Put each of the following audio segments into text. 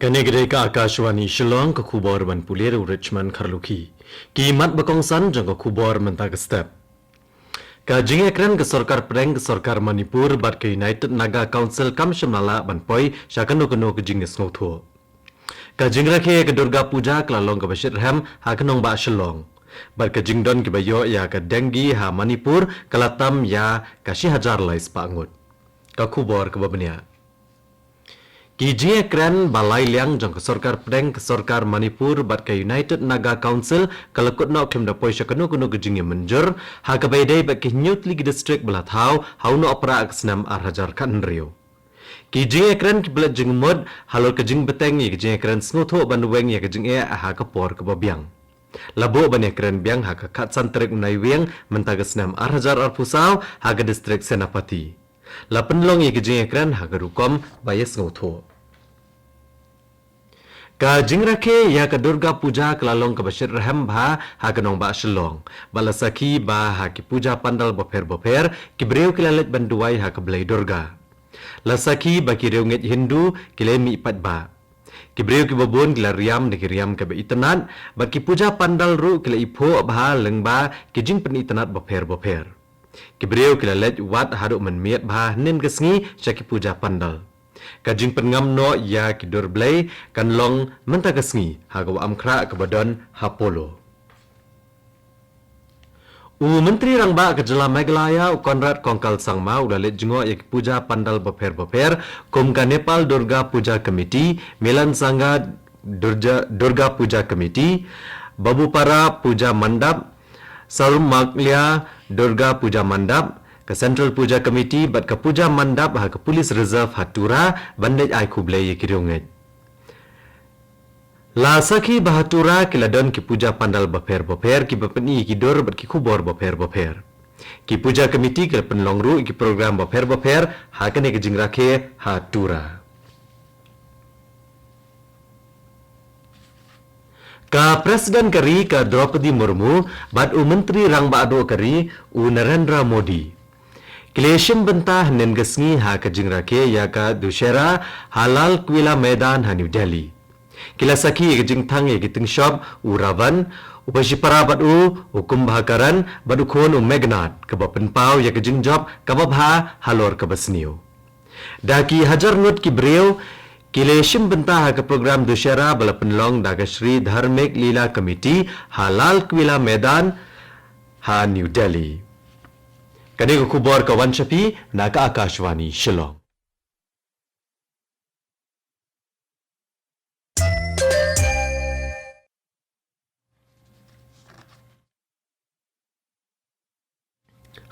Kanegre ka Akashwani Shillong ka khubor ban puler Richmond Kharlukhi ki mat bakong san jang ka khubor mentag step ka jingekran ka sarkar preng ka sarkar Manipur bat ka United Naga Council kam shamnala ban poi shakano ka jinges ngotho ka jingrakhe ka Durga Puja klalong ka bashir ham hakanong ba Shillong bat ka jingdon ki bayo ya ka dengi ha Manipur kalatam ya ka 10,000 lais pangut ka khubor ka babnya Kijie kran balai liang jang sarkar preng sarkar Manipur bat ka United Naga Council kalakut no kem da poisha kanu gejing menjur ha ka baydai bat ki Newtli district balathau hauno opera aksnam arhajar kan rio Kijie kran ki blat jing mod halor ka jing beteng ye kijie kran snutho ban weng ye kijing e ha ka por ka babiang Labo ban ye kran biang ha ka khat santrek nai weng mentagasnam arhajar arpusau ha ka district senapati Lapenlong ye kijing ekran hagarukom bayas ngotho. Ka jingrakhe ya ka Durga Puja klalong ka bashir raham bha haganong ba Shillong. Balasaki ba ha ki puja pandal boper ki breu kilalet banduai ha ka blai Durga. Lasaki ba ki reunget Hindu kile mi ipat ba. Ki breu ki babon kila riam de ki riam ka ba itanat ba ki puja pandal ru kila ipho bha lengba ki jing pen itanat boper. Kibreu kilalet wat haduk menmiat bah nin kesngi syaki puja pandal. Kajing pengam no ya kidur blay kan long menta kesngi hagawa amkra kebadon hapolo. Menteri Rangba kejela Meghalaya Konrad Kongkal Sangma udalet jengo ya puja pandal boper kum ka Nepal Durga Puja Committee Milan Sangha Durga Puja Committee Babu Para Puja Mandap Sarum Maglia Durga Puja Mandap ke Central Puja Committee bat ke Puja Mandap ha ke Police Reserve Hatura bandej ai kublai ye kirunget La sakhi bahatura ke ladon ki puja pandal boper ki bapeni ki dor bat ki kubor boper ki Puja Committee ke penlongru ki program boper ha kene ke jingrakhe Hatura Ka Presiden Kari ka Draupadi Murmu bat Menteri Rangba Ado Kari Narendra Modi. Kileshim bentah nen gesngi ha ka jingrake ya ka Dussehra Halal Quila Maidan ha New Delhi. Kila saki ke jing thang ye giting shop Ravan upashipara bat hukum bahakaran bat khon Megnat ka bapen pau ya ke jing job ka babha halor ka basniu. Daki hajar nut ki breu Kileshim bentah ke program Dussehra bala penlong daga Shri Dharmik Lila Committee Halal Quila Maidan ha New Delhi. Kani ko kubor ka Wanshapi naga Akashwani Shillong.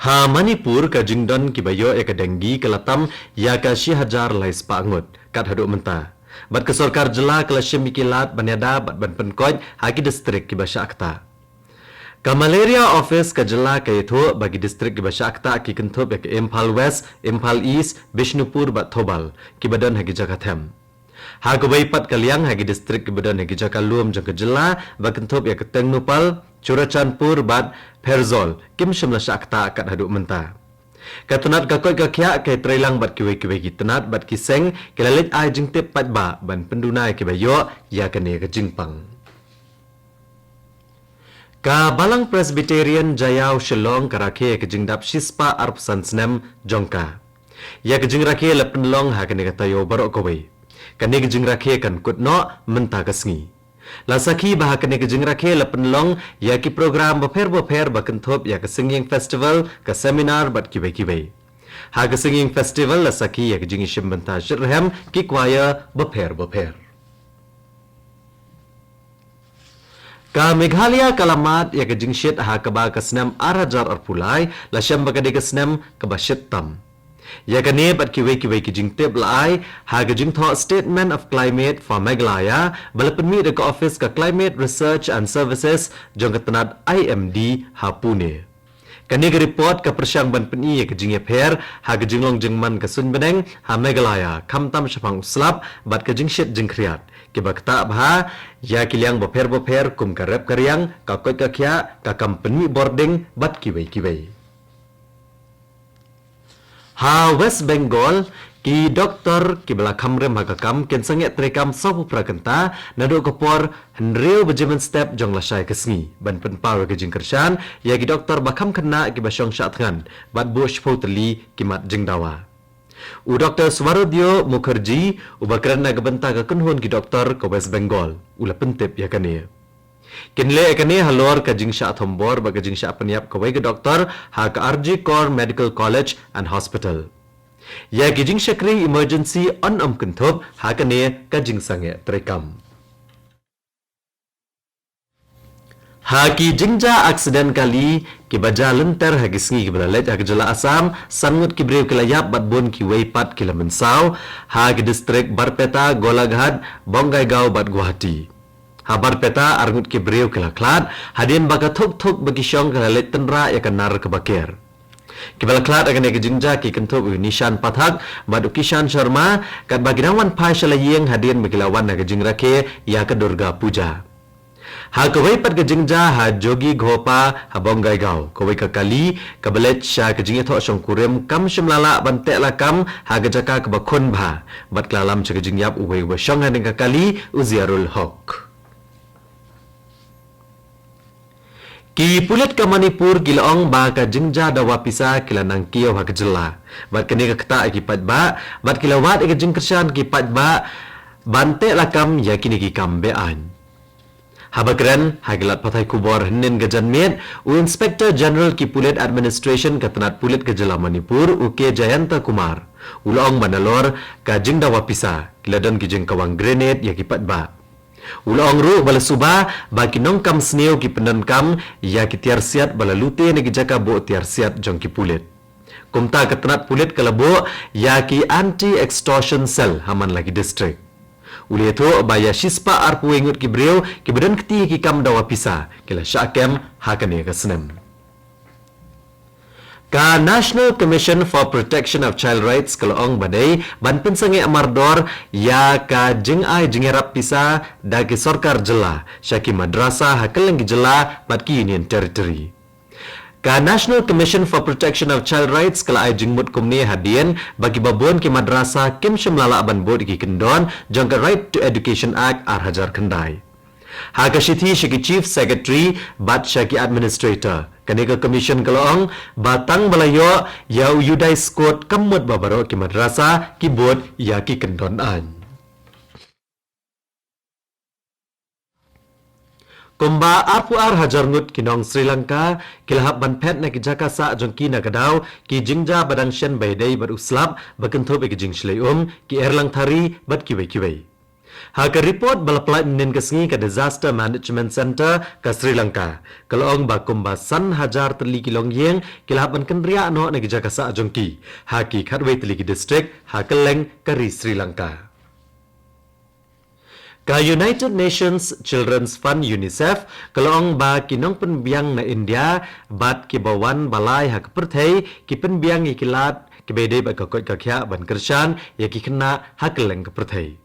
Ha Manipur ka jingdon ki bayo e ka dengi kalatam ya ka 10,000 lais pangut kat haduk menta. Bat ke sarkar jela kala shemikilat banyada bat ban penkoj haki distrik ki basha akta. Ka malaria office ka jela ka itho bagi distrik ki basha akta ki kenthop ya ke Imphal West, Imphal East, Bishnupur bat Thobal ki badan hagi Jakatem. Ha ko baipat kaliang hagi distrik ki badan hagi Jakalum jang ka jela ba kenthop ya ke Tengnupal Churachandpur bat Perzol kim shimla shakta kat haduk menta. Katunat kakoi kakya ke trailang bat kiwe ki tenat bat kiseng kelalit ai jingtip pat ba ban pendunai ke bayo ya kene ke jingpang. Ka Balang Presbyterian Jayau Shillong karakhe ke jingdap Shispa Arpsan Snem Jongka. Ya ke jingrakhe lepenlong ha kene katayo barok kowe. Kane ke jingrakhe kan kutno menta kesngi. Lasaki bah kene ke jingrakhe lepenlong ya ki program boper bakenthop ya ke singing festival ke seminar bat kiwe. Ha ke singing festival lasaki ya ke jingi shimbenta shirham ki kwaya boper. Ka Meghalaya Kalamat ya ke jingshit ha ke ba ke senam arajar arpulai la sham ba ke senam ke bashit tam. Ya ka ne bat kiwe ki jingtip lai ha ke jingtho Statement of Climate for Meghalaya balapen mi de ka office ka Climate Research and Services jong ketenat IMD ha Pune. Kani ke report ka persyang ban peni ya ke jing pher ha ke jinglong jingman ka Sun Beneng ha Meghalaya kamtam shapang uslap bat ke jingshit jingkriat ke bakta bha ya kiliang boper kum ka rep karyang ka koi ka kya ka company boarding bat kiwe. Ha West Bengal Ki doktor ki belakam rem hakakam ken sanget terekam sabu prakenta nado kopor hendreu bejemen step jong lasai kesngi ban penpau ke jingkershan ya ki doktor bakam kena ki basyong syatngan bat bush poteli ki mat jengdawa. U Dr. Swarodyo Mukherjee u bakran na gebenta ke kunhun ki doktor ke West Bengal ula pentip ya kane. Kinle kane halor ka jingsha thombor ba ka jingsha peniap ka wei ke doktor ha ka RG Kor Medical College and Hospital. Ya ki jingsha kri emergency on kunthop ha kane ka jingsange trekam. Haki jingja aksiden kali ki baja lenter haki sengi ki belalet haki jala Asam sangut ki brew kelayap batbun ki weipat ki lamensau haki distrik Barpeta Golaghat Bongaigaon bat Guwahati. Ha Barpeta arngut ki brew kelaklat hadin baka thuk bagi syong kelalet tenra ya kanar ke bakir. Ki balaklat akan ki jingja ki kentup Nishan Pathak bat Kishan Sharma kat baginawan pai shalayeng hadin bagilawan haki jingrake ya ke Durga Puja. Ha kawai pat ke jingja ha jogi ghopa ha Bongaigaon kawai ka kali ka belet sha ke jinge tho shong kurem kam shimlala bantek la kam ha ke jaka ke bakon bha bat klalam che ke jingyap uwei wa shong han ka kali Uziarul Haq. Ki pulet ka Manipur gilaong ba ka jingja dawa pisa kila nang kiyo ha ke jela bat kene ka kata ki pat ba bat kilawat ke jingkershan ki pat ba bantek la kam yakini ki kambean. Habakran hagilat patai kubor henin gajan met u Inspector General ki Pulit Administration katanat Pulit Gejala Manipur UK Jayanta Kumar ulong manalor ka jingdawa pisa kiladan ki jing kawang grenade ya ki patba ulong ru bala suba ba ki nongkam sneo ki penankam ya ki tiar siat bala lute ne ki jaka bo tiar siat jong ki Pulit kumta katanat Pulit kalabo ya ki anti extortion cell haman lagi district. Uli itu baya shispa arpu ingut ki breu ki badan keti ki kam dawa pisa kila syakem hakane ka senem. Ka National Commission for Protection of Child Rights kalaong badai ban pensange amardor ya ka jingai jingerap pisa da ki sorkar jela syaki madrasah hakeleng ki jela bat ki Union Territory. Ka National Commission for Protection of Child Rights kala ay jingmut kumni hadian bagi babon ki madrasah kim shimlala ban bod ki kendon jong ka Right to Education Act ar hajar kendai. Ha ka shithi shiki Chief Secretary bat shaki Administrator kani ka Commission kalaong batang balayo ya yudai skot kamut babaro ki madrasah ki bod ya ki kendon an. Kumba arpuar hajarngut kinong Sri Lanka kilahap banpet na kijaka sa jongki na kadaw ki jingja badang shen baydai bad uslap bakenthop ki jing shlayum ki erlang thari bad kiwei. Ha ka report balaplat nin kasngi ka Disaster Management Center ka Sri Lanka kalong ba kumba san hajar terli kilong yeng kilahap ban kendria no na kijaka sa jongki ha ki khatwei terli ki district ha keleng kari Sri Lanka. Ka United Nations Children's Fund UNICEF kalong ba kinong penbiang na India bat ki bawan balai ha keperthai ki penbiang ikilat ki bede ba kakot kakya ban kershan ya ki kena ha keleng keperthai.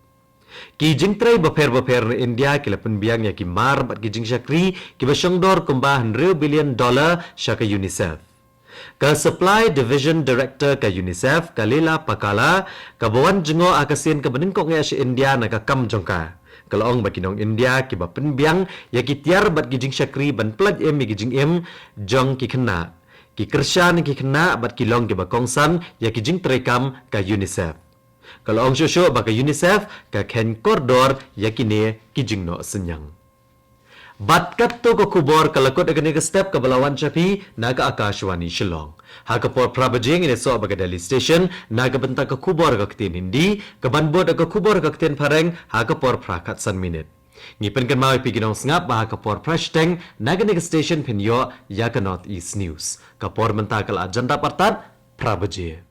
Ki jingtrai baper na India ki la penbiang ya ki mar bat ki jingshakri ki basyongdor kumba $100 billion syaka UNICEF. Ka Supply Division Director ka UNICEF ka Leela Pakala ka bawan jengo akasin ka beningkok nga si India na ka kam jongka. Kalong ba kinong India ki ba penbiang ya ki tiar bat ki jing syakri ban plag em ki jing em jong ki kena ki kershan ki kena bat kilong ki ba kongsan ya ki jing terekam ka UNICEF. Kalong shosho ba ka UNICEF ka Ken Kordor ya ki ne ki jing no senyang. Bat katto ko kubor kalakot agane ka step ka balawan chapi naga Akashwani Shillong. Ha ka por prabajing ine so baga Delhi Station naga benta ka kubor ka ktin Hindi ka banbod ka kubor ka ktin Pareng ha ka por prakat san minute. Ngipen kan mawi piginong ngap ba ka por prashteng naga ka station pinyo ya ka North East News. Ka por menta kala agenda partat prabaje.